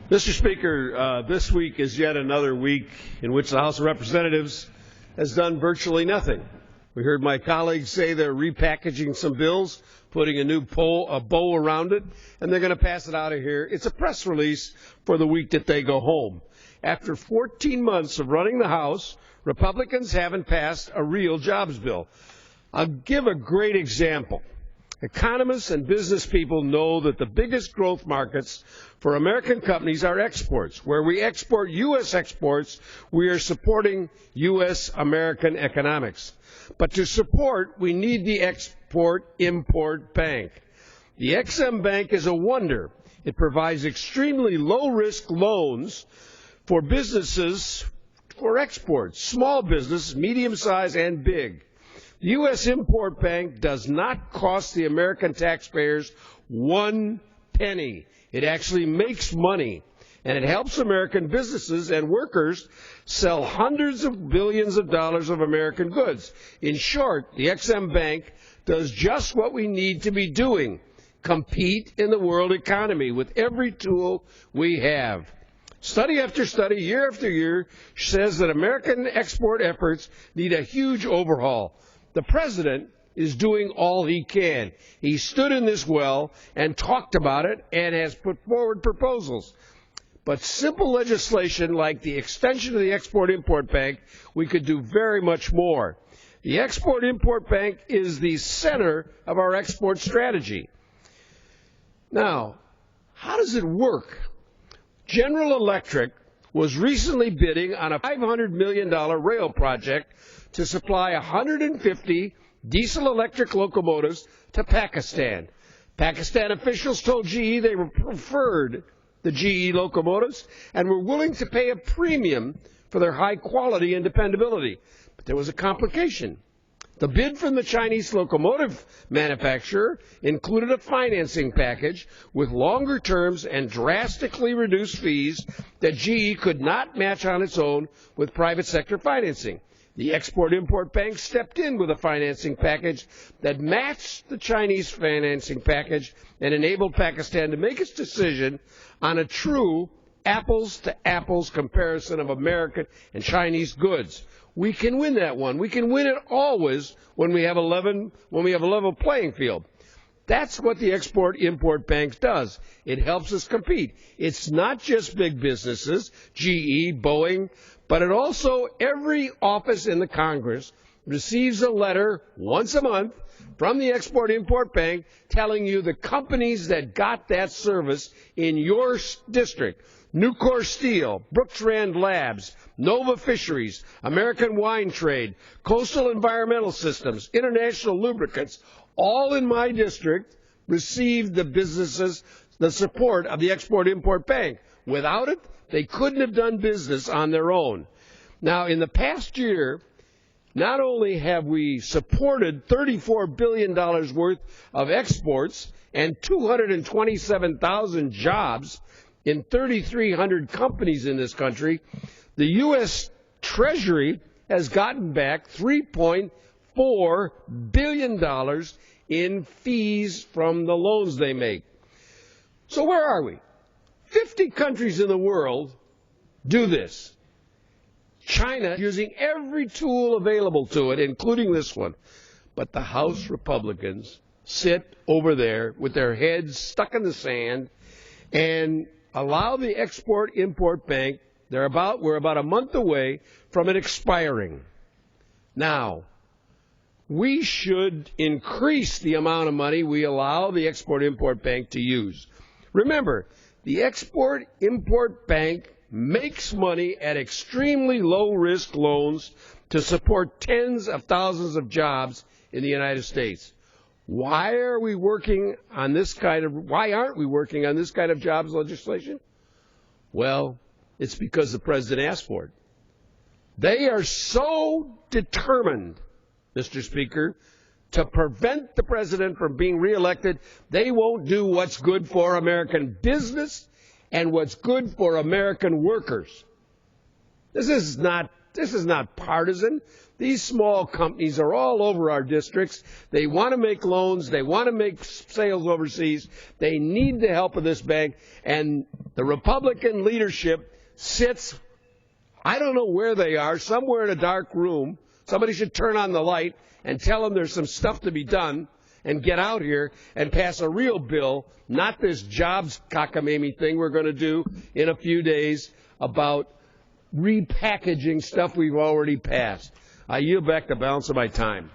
Mr. Speaker, this week is yet another week in which the House of Representatives has done virtually nothing. We heard my colleagues say they're repackaging some bills, putting a bow around it, and they're going to pass it out of here. It's a press release for the week that they go home. After 14 months of running the House, Republicans haven't passed a real jobs bill. I'll give a great example. Economists and business people know that the biggest growth markets for American companies are exports. Where we export U.S. exports, we are supporting U.S. American economics. But to support, we need the Export-Import Bank. The EXIM Bank is a wonder. It provides extremely low-risk loans for businesses for exports, small business, medium-sized, and big. The U.S. Import Bank does not cost the American taxpayers one penny. It actually makes money, and it helps American businesses and workers sell hundreds of billions of dollars of American goods. In short, the EXIM Bank does just what we need to be doing: compete in the world economy with every tool we have. Study after study, year after year, says that American export efforts need a huge overhaul. The President is doing all he can. He stood in this well and talked about it and has put forward proposals. But simple legislation like the extension of the Export-Import Bank, we could do very much more. The Export-Import Bank is the center of our export strategy. Now, how does it work? General Electric was recently bidding on a $500 million rail project to supply 150 diesel-electric locomotives to Pakistan. Pakistan officials told GE they preferred the GE locomotives and were willing to pay a premium for their high quality and dependability. But there was a complication. The bid from the Chinese locomotive manufacturer included a financing package with longer terms and drastically reduced fees that GE could not match on its own with private sector financing. The Export-Import Bank stepped in with a financing package that matched the Chinese financing package and enabled Pakistan to make its decision on a true apples-to-apples comparison of American and Chinese goods. We can win that one. We can win it always when we have a level playing field. That's what the Export-Import Bank does. It helps us compete. It's not just big businesses, GE, Boeing, but it also, every office in the Congress receives a letter once a month from the Export-Import Bank telling you the companies that got that service in your district. Nucor Steel, Brooks Rand Labs, Nova Fisheries, American Wine Trade, Coastal Environmental Systems, International Lubricants, all in my district received the support of the Export-Import Bank. Without it, they couldn't have done business on their own. Now, in the past year, not only have we supported $34 billion worth of exports and 227,000 jobs in 3,300 companies in this country, the U.S. Treasury has gotten back $3.4 billion in fees from the loans they make. So where are we? 50 countries in the world do this. China using every tool available to it, including this one. But the House Republicans sit over there with their heads stuck in the sand and allow the Export-Import Bank, we're about a month away from it expiring. Now, we should increase the amount of money we allow the Export-Import Bank to use. Remember, the Export-Import Bank makes money at extremely low-risk loans to support tens of thousands of jobs in the United States. Why aren't we working on this kind of jobs legislation? Well, it's because the President asked for it. They are so determined, Mr. Speaker, to prevent the President from being reelected, they won't do what's good for American business and what's good for American workers. This is not This is not partisan. These small companies are all over our districts. They want to make loans. They want to make sales overseas. They need the help of this bank. And the Republican leadership sits, I don't know where they are, somewhere in a dark room. Somebody should turn on the light and tell them there's some stuff to be done and get out here and pass a real bill, not this jobs cockamamie thing we're going to do in a few days about repackaging stuff we've already passed. I yield back the balance of my time.